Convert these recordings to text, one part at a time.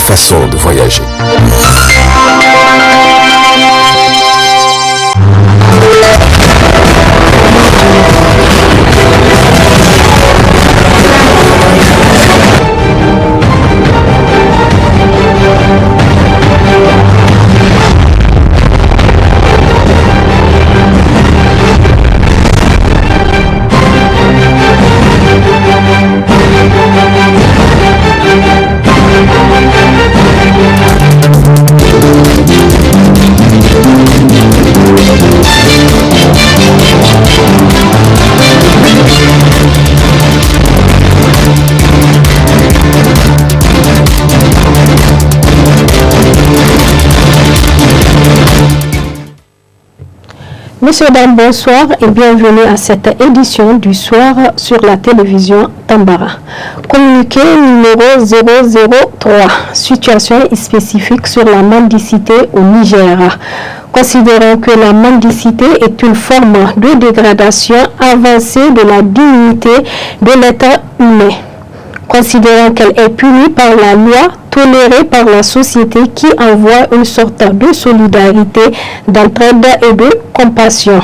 façon de voyager. Messieurs, dames, bonsoir et bienvenue à cette édition du soir sur la télévision Tambara. Communiqué numéro 003, situation spécifique sur la mendicité au Niger. Considérant que la mendicité est une forme de dégradation avancée de la dignité de l'être humain. Considérant qu'elle est punie par la loi, tolérée par la société qui envoie une sorte de solidarité, d'entraide et de compassion.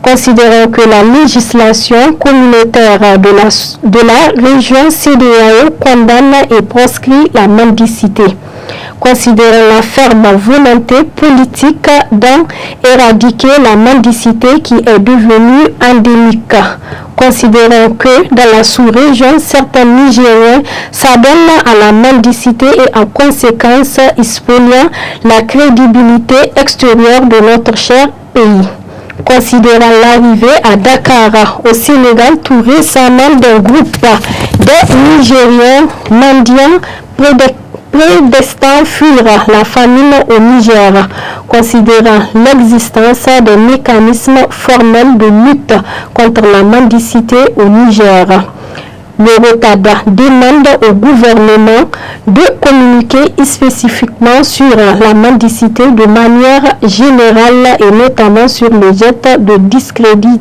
Considérant que la législation communautaire de la région CEDEAO condamne et proscrit la mendicité. Considérant la ferme volonté politique d'en éradiquer la mendicité qui est devenue endémique. Considérant que dans la sous-région, certains Nigériens s'adonnent à la mendicité et en conséquence spoliant la crédibilité extérieure de notre cher pays. Considérant l'arrivée à Dakar, au Sénégal, tout récemment d'un groupe de Nigériens mendiants prédestinés fuir la famine au Niger, considérant l'existence des mécanismes formels de lutte contre la mendicité au Niger. Le ROTAD demande au gouvernement de communiquer spécifiquement sur la mendicité de manière générale et notamment sur le jet de discrédit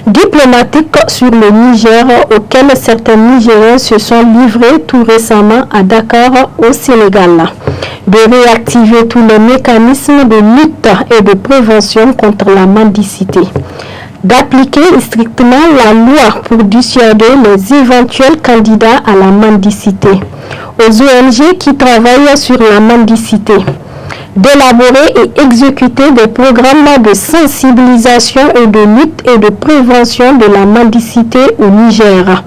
diplomatique sur le Niger auquel certains Nigériens se sont livrés tout récemment à Dakar au Sénégal. De réactiver tous les mécanismes de lutte et de prévention contre la mendicité. D'appliquer strictement la loi pour dissuader les éventuels candidats à la mendicité. Aux ONG qui travaillent sur la mendicité. D'élaborer et exécuter des programmes de sensibilisation et de lutte et de prévention de la mendicité au Niger,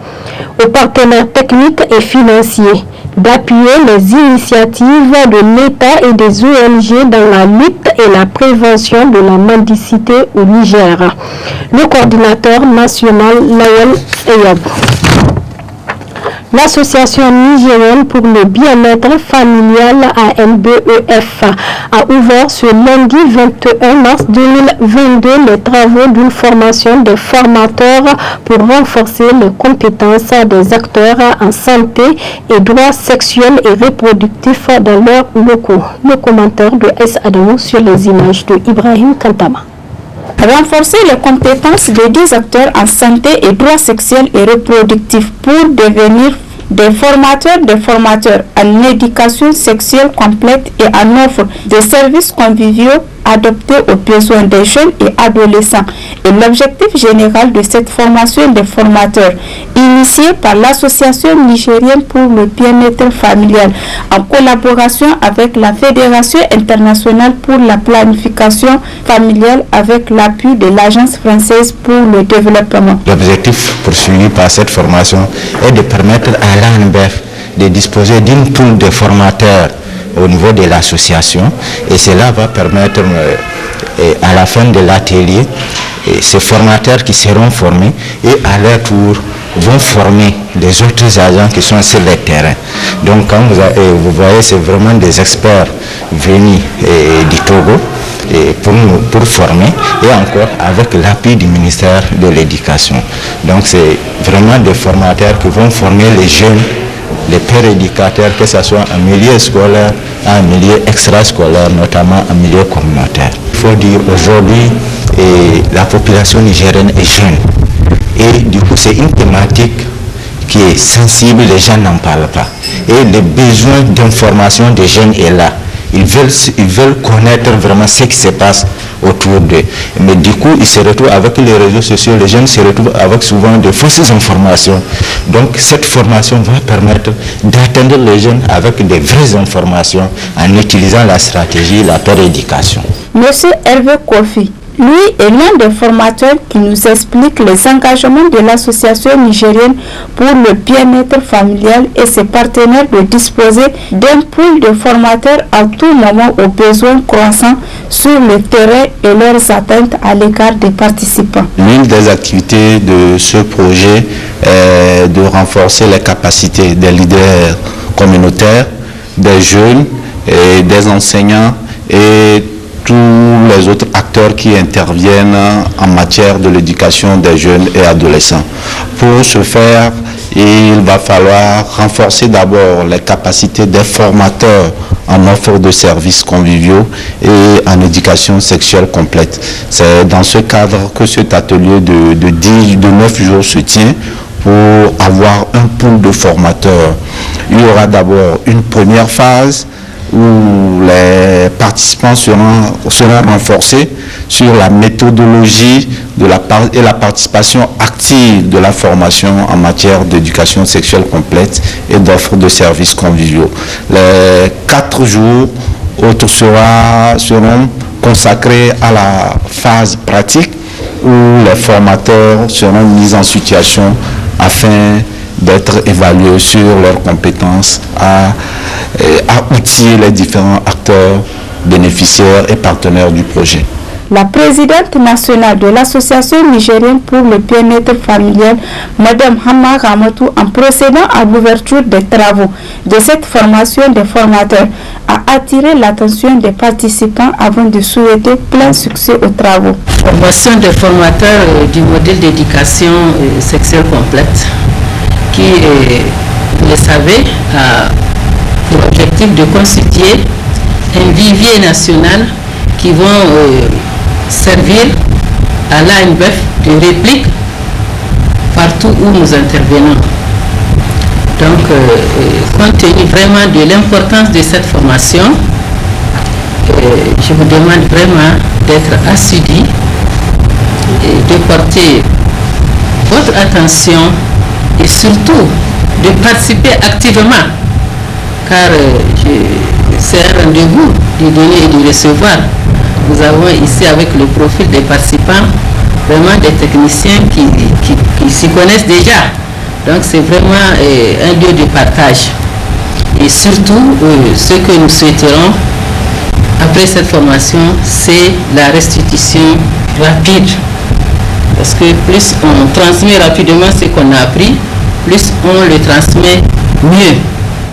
aux partenaires techniques et financiers, d'appuyer les initiatives de l'État et des ONG dans la lutte et la prévention de la mendicité au Niger. Le coordinateur national Lawel Eyob. L'Association nigérienne pour le bien-être familial ANBEF a ouvert ce lundi 21 mars 2022 les travaux d'une formation de formateurs pour renforcer les compétences des acteurs en santé et droits sexuels et reproductifs dans leurs locaux. Le commentaire de S. Adamou sur les images de Ibrahim Kantama. Renforcer les compétences des 10 acteurs en santé et droits sexuels et reproductifs pour devenir des formateurs en éducation sexuelle complète et en offre de services conviviaux adaptés aux besoins des jeunes et adolescents est l'objectif général de cette formation des formateurs initiée par l'Association nigérienne pour le bien-être familial en collaboration avec la Fédération internationale pour la planification familiale avec l'appui de l'Agence française pour le développement. L'objectif poursuivi par cette formation est de permettre à l'ANBEF de disposer d'une pool de formateurs au niveau de l'association et cela va permettre à la fin de l'atelier ces formateurs qui seront formés et à leur tour vont former les autres agents qui sont sur le terrain. Donc quand vous voyez, c'est vraiment des experts venus du Togo pour former et encore avec l'appui du ministère de l'Éducation. Donc c'est vraiment des formateurs qui vont former les jeunes, les pères éducateurs, que ce soit en milieu scolaire, en milieu extrascolaire, notamment en milieu communautaire. Il faut dire aujourd'hui, la population nigérienne est jeune. Et du coup, c'est une thématique qui est sensible, les gens n'en parlent pas. Et le besoin d'information des jeunes est là. Ils veulent connaître vraiment ce qui se passe autour d'eux. Mais du coup, ils se retrouvent avec les réseaux sociaux, les jeunes se retrouvent avec souvent de fausses informations. Donc cette formation va permettre d'atteindre les jeunes avec des vraies informations en utilisant la stratégie, la péréducation. Monsieur Hervé Kofi, lui est l'un des formateurs qui nous explique les engagements de l'association nigérienne pour le bien-être familial et ses partenaires de disposer d'un pool de formateurs à tout moment aux besoins croissants sur le terrain et leurs attentes à l'égard des participants. L'une des activités de ce projet est de renforcer les capacités des leaders communautaires, des jeunes, et des enseignants et tous les autres acteurs qui interviennent en matière de l'éducation des jeunes et adolescents. Pour ce faire, il va falloir renforcer d'abord les capacités des formateurs en offre de services conviviaux et en éducation sexuelle complète. C'est dans ce cadre que cet atelier de 9 jours se tient pour avoir un pool de formateurs. Il y aura d'abord une première phase où les participants seront renforcés sur la méthodologie et la participation active de la formation en matière d'éducation sexuelle complète et d'offre de services conviviaux. Les 4 jours autres seront consacrés à la phase pratique où les formateurs seront mis en situation afin d'être évalués sur leurs compétences à outiller les différents acteurs, bénéficiaires et partenaires du projet. La présidente nationale de l'Association nigérienne pour le bien-être familial, Mme Hamma Ramatou, en procédant à l'ouverture des travaux de cette formation des formateurs, a attiré l'attention des participants avant de souhaiter plein succès aux travaux. Formation des formateurs du modèle d'éducation sexuelle complète qui, vous le savez, a pour objectif de constituer un vivier national qui vont servir à l'ANBEF de réplique partout où nous intervenons. Donc, compte tenu vraiment de l'importance de cette formation, je vous demande vraiment d'être assidus et de porter votre attention et surtout de participer activement, car c'est un rendez-vous de donner et de recevoir. Nous avons ici avec le profil des participants vraiment des techniciens qui s'y connaissent déjà. Donc c'est vraiment un lieu de partage. Et surtout, ce que nous souhaiterons après cette formation, c'est la restitution rapide. Parce que plus on transmet rapidement ce qu'on a appris, plus on le transmet mieux.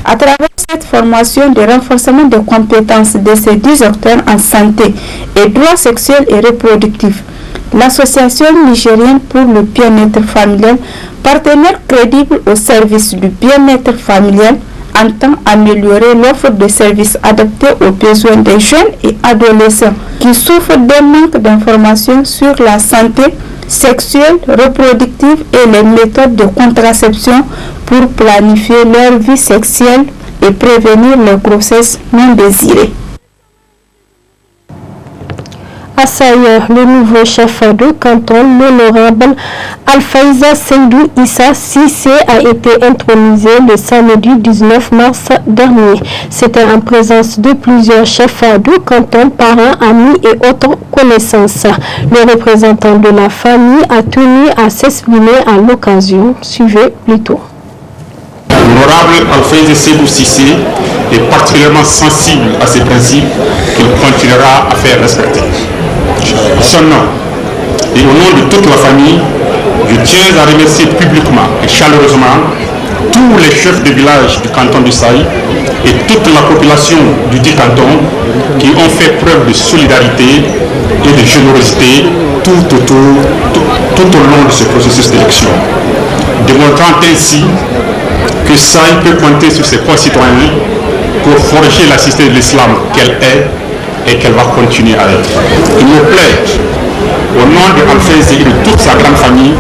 À travers cette formation de renforcement des compétences de ces 10 acteurs en santé et droits sexuels et reproductifs, l'Association nigérienne pour le bien-être familial, partenaire crédible au service du bien-être familial, entend améliorer l'offre de services adaptés aux besoins des jeunes et adolescents qui souffrent d'un manque d'informations sur la santé sexuelle, reproductive et les méthodes de contraception pour planifier leur vie sexuelle et prévenir les grossesses non désirées. À Saïa, le nouveau chef de canton, l'honorable Alfaïza Seydou Issa Sissé, a été intronisé le samedi 19 mars dernier. C'était en présence de plusieurs chefs de canton, parents, amis et autres connaissances. Le représentant de la famille a tenu à s'exprimer à l'occasion. Suivez plutôt. L'honorable Alfaïza Seydou Sissé est particulièrement sensible à ces principes qu'il continuera à faire respecter. Son nom et au nom de toute la famille, je tiens à remercier publiquement et chaleureusement tous les chefs de village du canton de Saï et toute la population du dit canton qui ont fait preuve de solidarité et de générosité tout au long de ce processus d'élection, démontrant ainsi que Saï peut compter sur ses concitoyens pour forger la cité de l'islam qu'elle est et qu'elle va continuer à être. Il me plaît au nom de Al-Fayzi et de toute sa grande famille,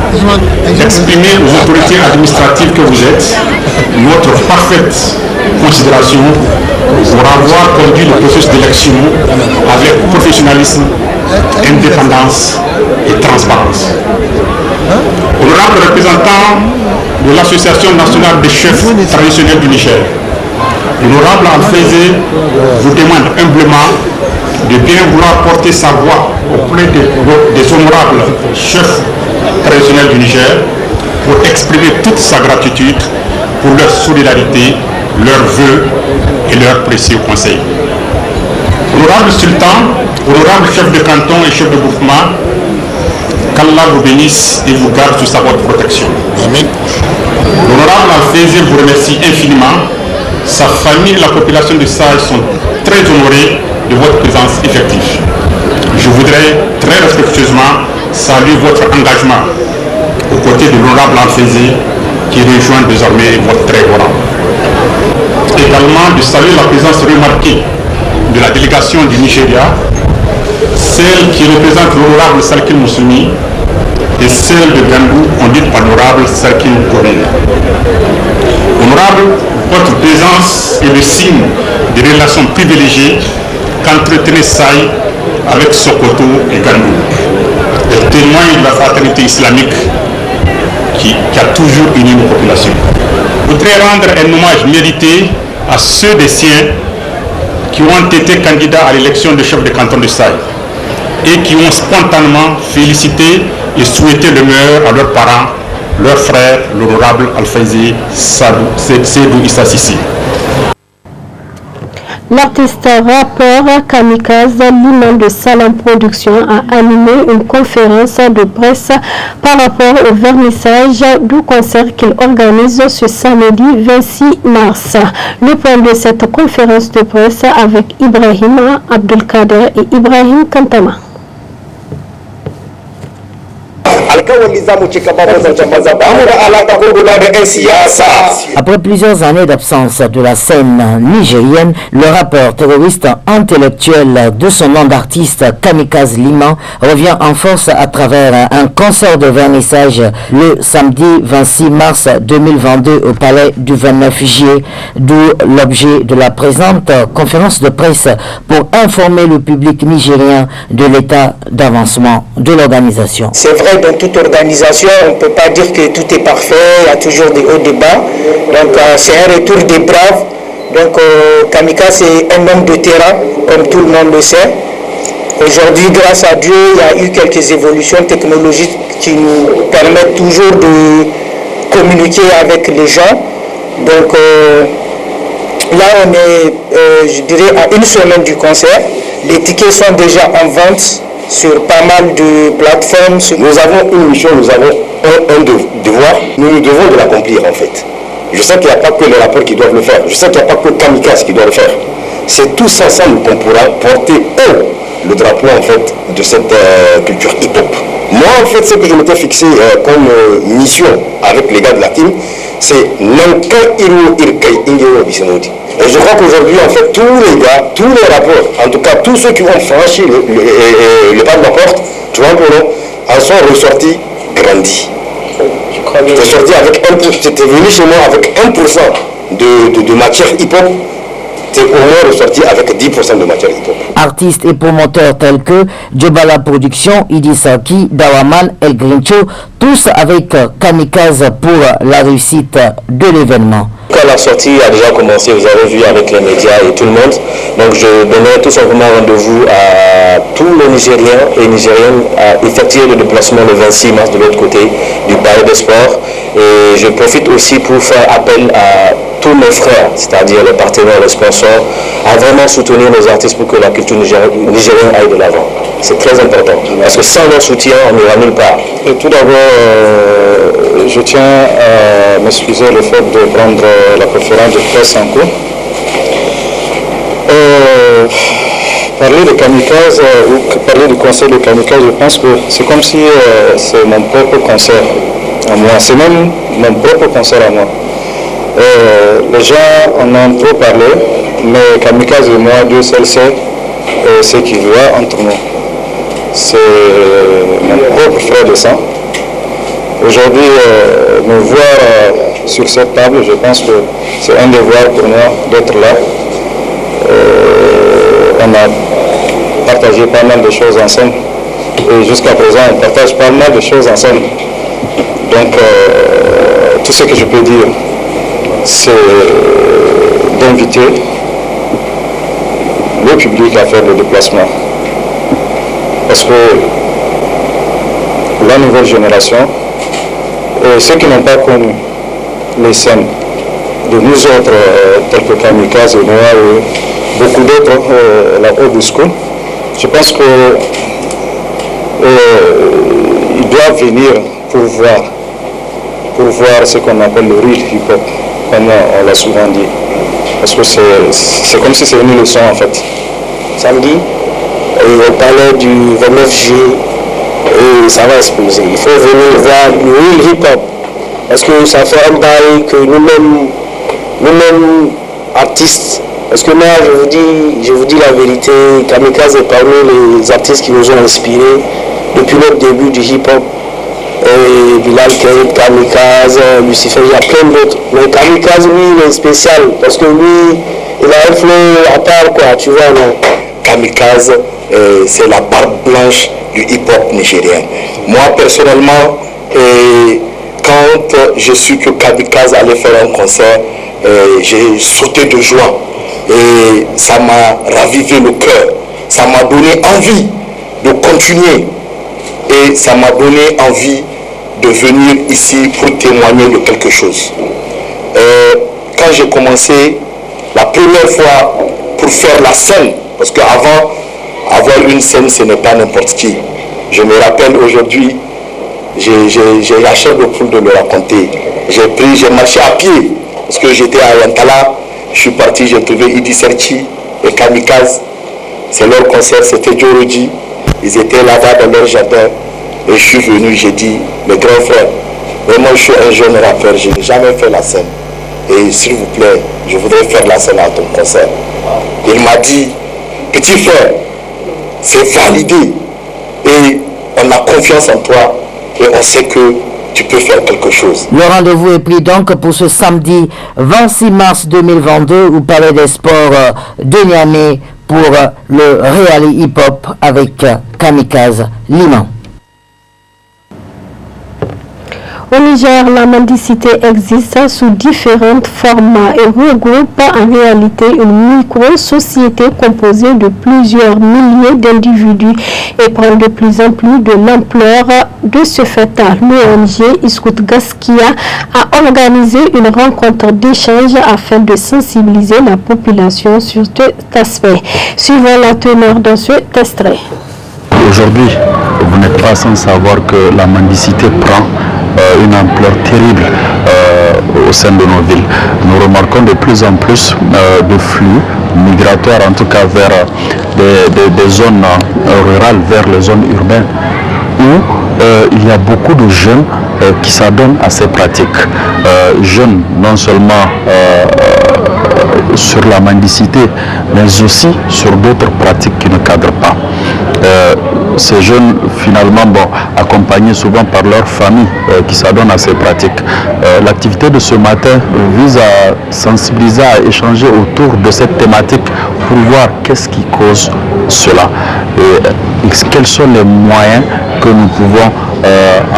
d'exprimer aux autorités administratives que vous êtes notre parfaite considération pour avoir conduit le processus d'élection avec professionnalisme, indépendance et transparence. Honorable représentant de l'Association nationale des chefs traditionnels du Niger, l'honorable Al-Fayzi vous demande humblement de bien vouloir porter sa voix auprès des honorables chefs traditionnels du Niger pour exprimer toute sa gratitude pour leur solidarité, leurs vœux et leurs précieux conseils. Honorable sultan, honorable chef de canton et chef de groupement, qu'Allah vous bénisse et vous garde sous sa haute protection. Amen. L'honorable Al-Fayzi vous remercie infiniment. Sa famille et la population de Sahel sont très honorés de votre présence effective. Je voudrais très respectueusement saluer votre engagement aux côtés de l'honorable Al-Fayzi qui rejoint désormais votre très haut rang. Également de saluer la présence remarquée de la délégation du Nigeria, celle qui représente l'honorable Sarkin Moussoumi et celle de Gandou conduite par l'honorable Sarkin Kourine. Honorable, votre présence est le signe des relations privilégiées qu'entretenait Saï avec Sokoto et Gandou. Elle témoigne de la fraternité islamique qui a toujours uni nos populations. Je voudrais rendre un hommage mérité à ceux des siens qui ont été candidats à l'élection de chef de canton de Saï et qui ont spontanément félicité et souhaité le meilleur à leurs parents, leurs frères, l'honorable Al-Fayzi Seydou Issa Sissi. L'artiste rappeur Kamikaze, l'imam de Salam Production, a animé une conférence de presse par rapport au vernissage du concert qu'il organise ce samedi 26 mars. Le point de cette conférence de presse avec Ibrahim Abdelkader et Ibrahim Kantama. Après plusieurs années d'absence de la scène nigérienne, le rappeur terroriste intellectuel de son nom d'artiste Kamikaze Liman revient en force à travers un concert de vernissage le samedi 26 mars 2022 au palais du 29 juillet, d'où l'objet de la présente conférence de presse pour informer le public nigérien de l'état d'avancement de l'organisation. C'est vrai, dans toute organisation, on ne peut pas dire que tout est parfait, il y a toujours des hauts débats. Donc c'est un retour des braves. Donc Kamikaze est un homme de terrain, comme tout le monde le sait. Aujourd'hui, grâce à Dieu, il y a eu quelques évolutions technologiques qui nous permettent toujours de communiquer avec les gens. Donc là, on est, je dirais, à une semaine du concert. Les tickets sont déjà en vente sur pas mal de plateformes. Nous avons une mission, nous avons un devoir, nous devons de l'accomplir en fait. Je sais qu'il n'y a pas que les rappeurs qui doivent le faire, je sais qu'il n'y a pas que Kamikaze qui doit le faire. C'est tous ensemble qu'on pourra porter le drapeau en fait de cette culture hip-hop. Moi en fait ce que je m'étais fixé comme mission avec les gars de la team, c'est Nanka Iru Irkai Ingero Bisenodi. Et je crois qu'aujourd'hui en fait tous les gars, tous les rappeurs, en tout cas tous ceux qui vont franchir le pas de la porte, tu vois, en sont ressortis grandis. J'étais sorti avec 1%, j'étais venu chez moi avec 1% de matière hip-hop. C'est au moins ressorti avec 10% de matière hip-hop. Artistes et promoteurs tels que Djobala Production, Idisaki, Dawaman, El Grincho, tous avec Kamikaze pour la réussite de l'événement. Quand la sortie a déjà commencé, vous avez vu avec les médias et tout le monde, donc je donnais tout simplement rendez-vous à tous les Nigériens et Nigériennes à effectuer le déplacement le 26 mars de l'autre côté du palais des sports. Et je profite aussi pour faire appel à tous mes frères, c'est-à-dire les partenaires, les sponsors, à vraiment soutenir nos artistes pour que la culture nigérienne aille de l'avant. C'est très important, parce que sans leur soutien, on n'ira nulle part. Et tout d'abord, je tiens à m'excuser le fait de prendre la conférence de presse en cours. Parler de Kamikaze ou parler du concert de Kamikaze, je pense que c'est comme si c'est mon propre concert à moi. C'est même mon propre concert à moi. Les gens en ont trop parlé, mais Kamikaze et moi, Dieu seul sait ce qu'il y a entre nous. c'est mon propre frère de sang. Aujourd'hui, me voir sur cette table, je pense que c'est un devoir pour moi d'être là. On a partagé pas mal de choses ensemble. Et jusqu'à présent, on partage pas mal de choses ensemble. Donc, tout ce que je peux dire, c'est d'inviter le public à faire le déplacement. Parce que la nouvelle génération, et ceux qui n'ont pas connu les scènes de nous autres, tels que Kamikaze et moi et beaucoup d'autres, la Old School, je pense que ils doivent venir pour voir ce qu'on appelle le real hip-hop, comme on l'a souvent dit. Parce que c'est comme si c'était une leçon en fait. Samedi, on parlait du 29 juillet et ça va exploser. Il faut venir voir le real hip-hop parce que ça fait un bail que nous-mêmes artistes, parce que moi je vous dis la vérité, Kamikaze est parmi les artistes qui nous ont inspirés depuis le début du hip-hop. Bilal Keïd, Kamikaze, Lucifer, il y a plein d'autres. Mais Kamikaze, lui, il est spécial parce que lui, il a un flow à part, quoi, tu vois, non? Kamikaze, c'est la barbe blanche du hip-hop nigérien. Moi, personnellement, quand j'ai su que Kamikaze allait faire un concert, j'ai sauté de joie. Et ça m'a ravivé le cœur. Ça m'a donné envie de continuer. Et ça m'a donné envie de venir ici pour témoigner de quelque chose. Quand j'ai commencé, la première fois pour faire la scène, parce qu'avant, avoir une scène, ce n'est pas n'importe qui. Je me rappelle aujourd'hui, j'ai la chair de poule de le raconter. J'ai marché à pied, parce que j'étais à Yantala, je suis parti, j'ai trouvé Idi Serchi et Kamikaze. C'est leur concert, c'était Djoroji. Ils étaient là-bas dans leur jardin. Et je suis venu, j'ai dit, mes grands frères, moi je suis un jeune rappeur, je n'ai jamais fait la scène. Et s'il vous plaît, je voudrais faire la scène à ton concert. Il m'a dit, petit frère, c'est validé. Et on a confiance en toi. Et on sait que tu peux faire quelque chose. Le rendez-vous est pris donc pour ce samedi 26 mars 2022 au Palais des Sports de Niamey pour le Real Hip Hop avec Kamikaze Liman. Au Niger, la mendicité existe sous différents formats et regroupe en réalité une micro-société composée de plusieurs milliers d'individus et prend de plus en plus de l'ampleur. De ce fait, l'ONG Iskout Gaskia a organisé une rencontre d'échange afin de sensibiliser la population sur cet aspect. Suivant la teneur dans cet extrait. Aujourd'hui, vous n'êtes pas sans savoir que la mendicité prend une ampleur terrible au sein de nos villes. Nous remarquons de plus en plus de flux migratoires, en tout cas vers des zones rurales, vers les zones urbaines, où il y a beaucoup de jeunes qui s'adonnent à ces pratiques. Jeunes non seulement sur la mendicité, mais aussi sur d'autres pratiques qui ne cadrent pas. Ces jeunes, finalement, accompagnés souvent par leur famille qui s'adonnent à ces pratiques. L'activité de ce matin vise à sensibiliser, à échanger autour de cette thématique pour voir qu'est-ce qui cause cela et quels sont les moyens que nous pouvons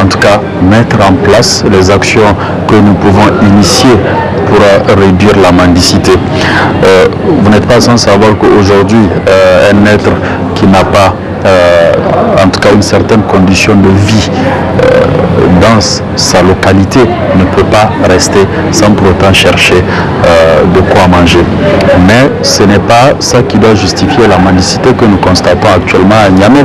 en tout cas mettre en place, les actions que nous pouvons initier pour réduire la mendicité. Vous n'êtes pas sans savoir qu'aujourd'hui, un être qui n'a pas en tout cas une certaine condition de vie dans sa localité ne peut pas rester sans pour autant chercher de quoi manger. Mais ce n'est pas ça qui doit justifier la mendicité que nous constatons actuellement à Niamey,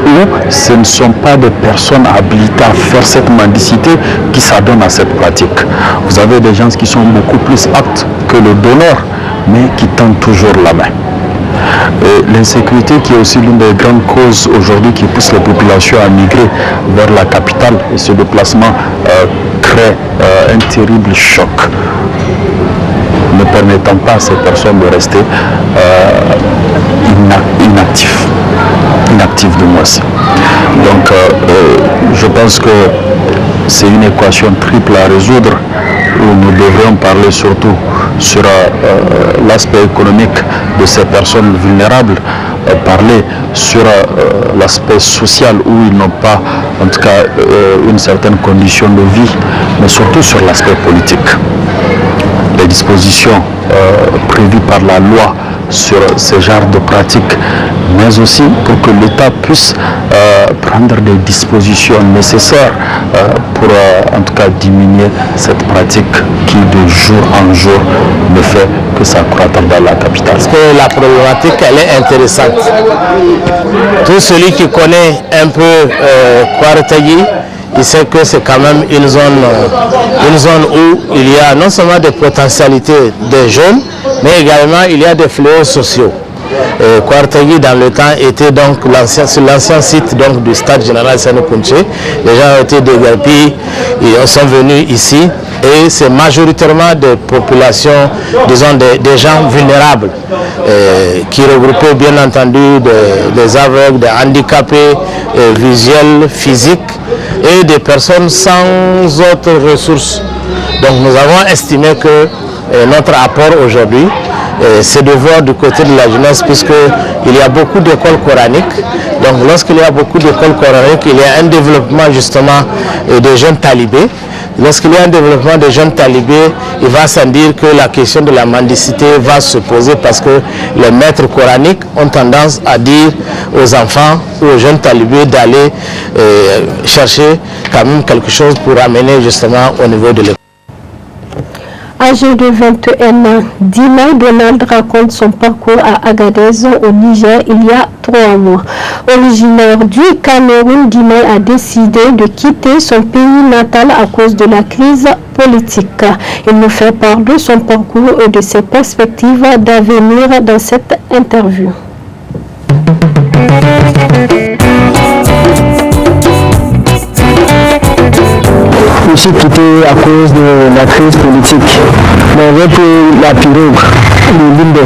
où ce ne sont pas des personnes habilitées à faire cette mendicité qui s'adonnent à cette pratique. Vous avez des gens qui sont beaucoup plus aptes que le donneur, mais qui tendent toujours la main. L'insécurité qui est aussi l'une des grandes causes aujourd'hui qui pousse les populations à migrer vers la capitale, et ce déplacement crée un terrible choc, ne permettant pas à ces personnes de rester inactifs. inactive de moins. Donc je pense que c'est une équation triple à résoudre où nous devrions parler surtout sur l'aspect économique de ces personnes vulnérables, parler sur l'aspect social où ils n'ont pas en tout cas une certaine condition de vie, mais surtout sur l'aspect politique. Les dispositions prévues par la loi sur ce genre de pratiques, mais aussi pour que l'État puisse prendre des dispositions nécessaires pour en tout cas diminuer cette pratique qui de jour en jour ne fait que s'accroître dans la capitale. Parce que la problématique elle est intéressante. Tout celui qui connaît un peu Kouartagui, il sait que c'est quand même une zone où il y a non seulement des potentialités des jeunes, mais également il y a des fléaux sociaux. Kouartagui dans le temps était donc l'ancien site donc, du stade général Séné-Kounché. Les gens ont été déguerpis, ils sont venus ici et c'est majoritairement des populations, disons des gens vulnérables qui regroupaient bien entendu des aveugles, des handicapés visuels, physiques et des personnes sans autres ressources. Donc nous avons estimé que notre apport aujourd'hui, c'est de voir du côté de la jeunesse, puisqu'il y a beaucoup d'écoles coraniques. Donc lorsqu'il y a beaucoup d'écoles coraniques, il y a un développement justement des jeunes talibés. Lorsqu'il y a un développement des jeunes talibés, il va sans dire que la question de la mendicité va se poser parce que les maîtres coraniques ont tendance à dire aux enfants ou aux jeunes talibés d'aller chercher quand même quelque chose pour amener justement au niveau de l'école. Âgé de 21 ans, Dina Donald raconte son parcours à Agadez au Niger il y a 3 mois. Originaire du Cameroun, Dina a décidé de quitter son pays natal à cause de la crise politique. Il nous fait part de son parcours et de ses perspectives d'avenir dans cette interview. Je suis quitté à cause de la crise politique. Mais j'ai pris la pirogue de Limbe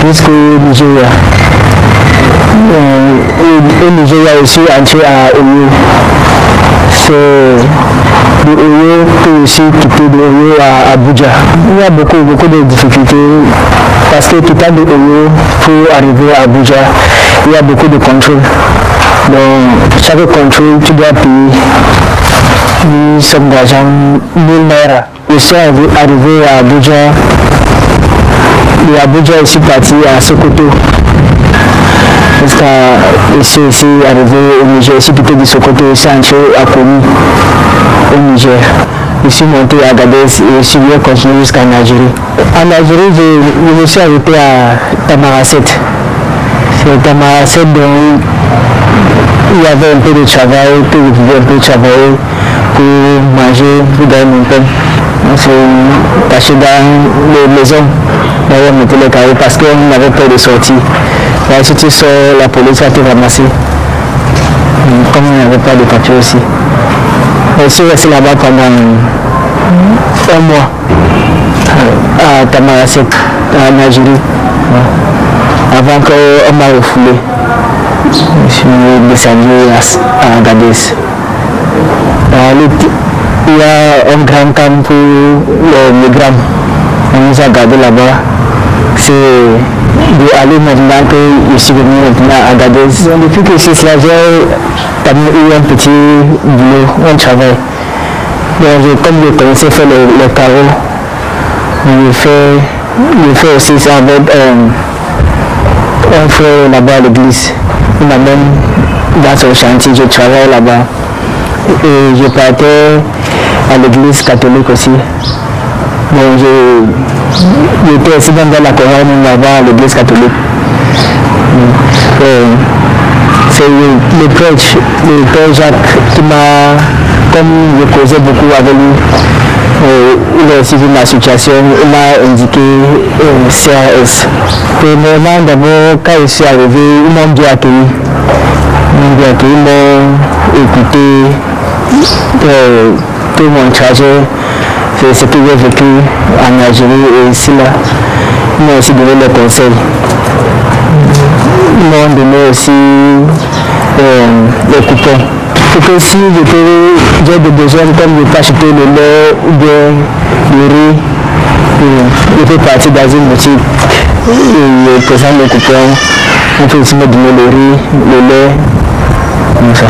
jusqu'au Nigeria. Au Nigeria, je suis entré à Oyo. C'est de Oyo que je suis quitté de Oyo à Abuja. Il y a beaucoup de difficultés parce que quittant de Oyo pour arriver à Abuja, il y a beaucoup de contrôles. Donc chaque contrôle, tu dois payer. Nous sommes d'argent 1000 naira. Je suis arrivé à Abuja. De Abuja, je suis parti à Sokoto. Je suis aussi arrivé au Niger. Je suis quitté de Sokoto, je suis entré à Komi, au Niger. Je suis monté à Agadez et je suis bien continué jusqu'en Algérie. En Algérie, je me suis arrêté à Tamaracet. C'est Tamaracet dont il y avait un peu de travail, que je pouvais un peu travailler pour manger, pour gagner mon pain. On s'est caché dans les maisons, derrière mon télécarré parce qu'on avait peur de sortir. Là, si tu sors, la police va te ramasser. Comme on n'avait pas de papier aussi. Je suis resté là-bas pendant 1 mois à Tamaracet, en Algérie. Avant qu'on m'a refoulé. Je suis descendu à Agadez. Il y a un grand camp pour les migrants. On nous a gardés là-bas. C'est d'aller maintenant que je suis venu maintenant à Agadez. Depuis que je suis là, j'ai eu un petit boulot, un travail. Donc, comme je commençais à faire les carreaux, je fais aussi ça avec un frère là-bas à l'église. Il m'amène dans son chantier, je travaille là-bas. Et je partais à l'église catholique aussi. Donc j'étais aussi dans la chorale là-bas à l'église catholique. C'est le père Jacques qui m'a, comme je causais beaucoup avec lui, il a aussi vu ma situation, il m'a indiqué CRS. Premièrement, d'abord, quand je suis arrivé, ils m'ont bien accueilli. Ils m'ont écouté tout mon trajet, c'est ce que j'ai vécu en Algérie et ici là. Ils m'ont aussi donné des conseils. m'ont donné aussi les coupons. Pour que si j'ai des besoins comme je peux acheter le lait ou bien le riz, je peux partir dans une boutique et je présente le coupon. On peut aussi me donner le riz, le lait, comme ça.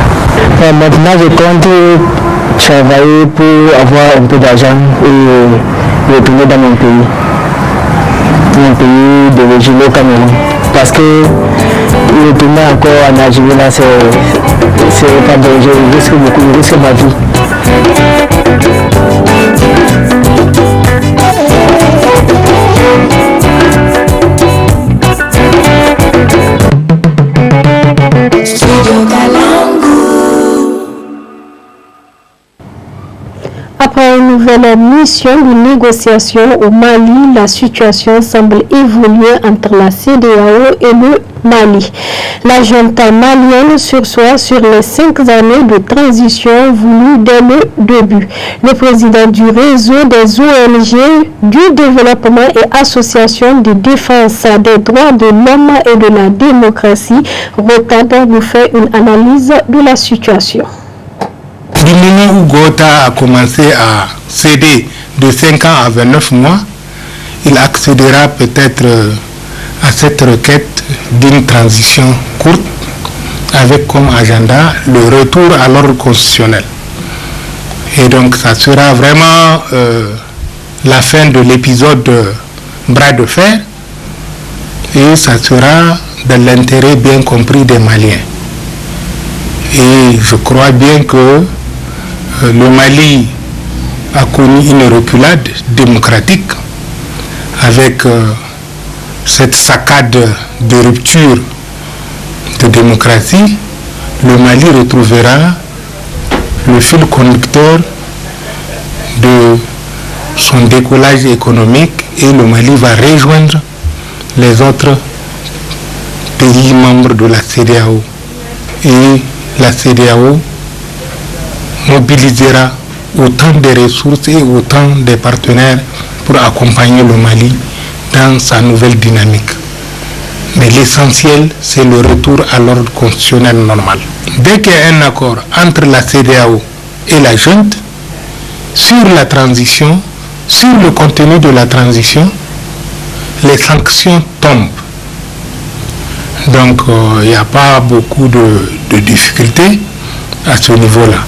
Maintenant je compte travailler pour avoir un peu d'argent et retourner dans mon pays d'origine, au Cameroun. Parce que retourner encore en Algérie, là, c'est pas dangereux, je risque beaucoup, je risque ma vie. Après une nouvelle mission de négociation au Mali, la situation semble évoluer entre la CEDEAO et le Mali. La junte malienne sursoit sur les 5 années de transition voulues dès le début. Le président du réseau des ONG du développement et associations de défense des droits de l'homme et de la démocratie, Rotad, nous fait une analyse de la situation. Du moment où Gota a commencé à céder de 5 ans à 29 mois, il accédera peut-être à cette requête d'une transition courte avec comme agenda le retour à l'ordre constitutionnel. Et donc ça sera vraiment la fin de l'épisode bras de fer et ça sera dans l'intérêt bien compris des Maliens. Et je crois bien que le Mali a connu une reculade démocratique avec cette saccade de rupture de démocratie. Le Mali retrouvera le fil conducteur de son décollage économique et le Mali va rejoindre les autres pays membres de la CEDEAO. Et la CEDEAO mobilisera autant de ressources et autant de partenaires pour accompagner le Mali dans sa nouvelle dynamique. Mais l'essentiel, c'est le retour à l'ordre constitutionnel normal. Dès qu'il y a un accord entre la CEDEAO et la junte sur la transition, sur le contenu de la transition, les sanctions tombent. Donc il n'y a pas beaucoup de difficultés à ce niveau-là.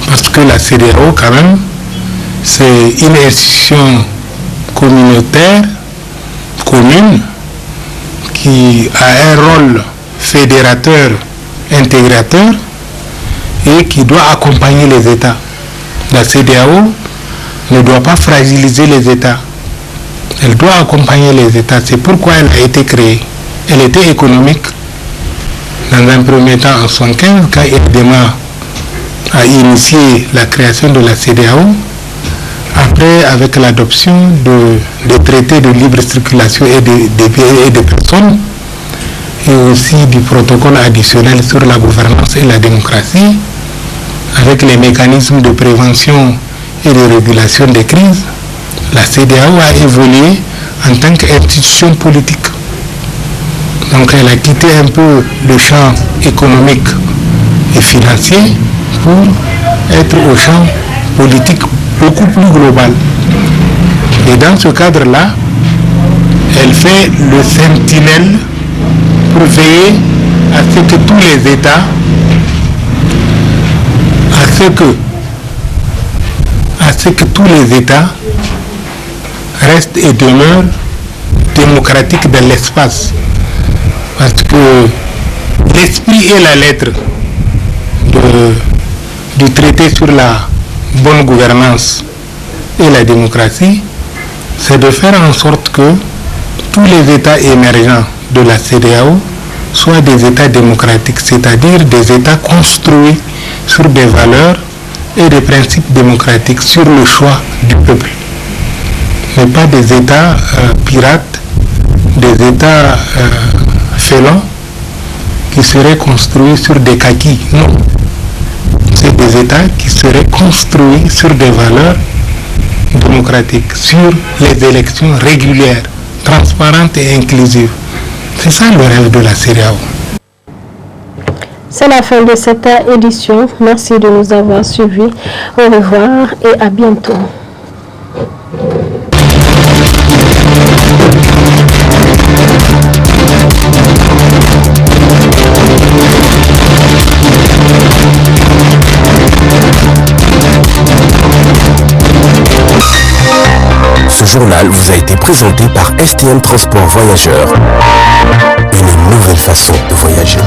Parce que la CEDEAO, quand même, c'est une institution communautaire, commune, qui a un rôle fédérateur, intégrateur, et qui doit accompagner les États. La CEDEAO ne doit pas fragiliser les États. Elle doit accompagner les États. C'est pourquoi elle a été créée. Elle était économique. Dans un premier temps, en 1975, quand Edema a initié la création de la CEDEAO. Après, avec l'adoption des traités de libre circulation et des biens et des personnes, et aussi du protocole additionnel sur la gouvernance et la démocratie, avec les mécanismes de prévention et de régulation des crises, la CEDEAO a évolué en tant qu'institution politique. Donc elle a quitté un peu le champ économique et financier pour être au champ politique beaucoup plus global. Et dans ce cadre-là, elle fait le sentinelle pour veiller à ce que tous les États, à ce que tous les États restent et demeurent démocratiques dans l'espace. Parce que l'esprit et la lettre du traité sur la bonne gouvernance et la démocratie, c'est de faire en sorte que tous les États émergents de la CEDEAO soient des États démocratiques, c'est-à-dire des États construits sur des valeurs et des principes démocratiques, sur le choix du peuple. Mais pas des États pirates, des États félons qui seraient construits sur des kaki. Non. C'est des États qui seraient construits sur des valeurs démocratiques, sur les élections régulières, transparentes et inclusives. C'est ça le rêve de la CEDEAO. C'est la fin de cette édition. Merci de nous avoir suivis. Au revoir et à bientôt. Ce journal vous a été présenté par STM Transport Voyageurs. Une nouvelle façon de voyager.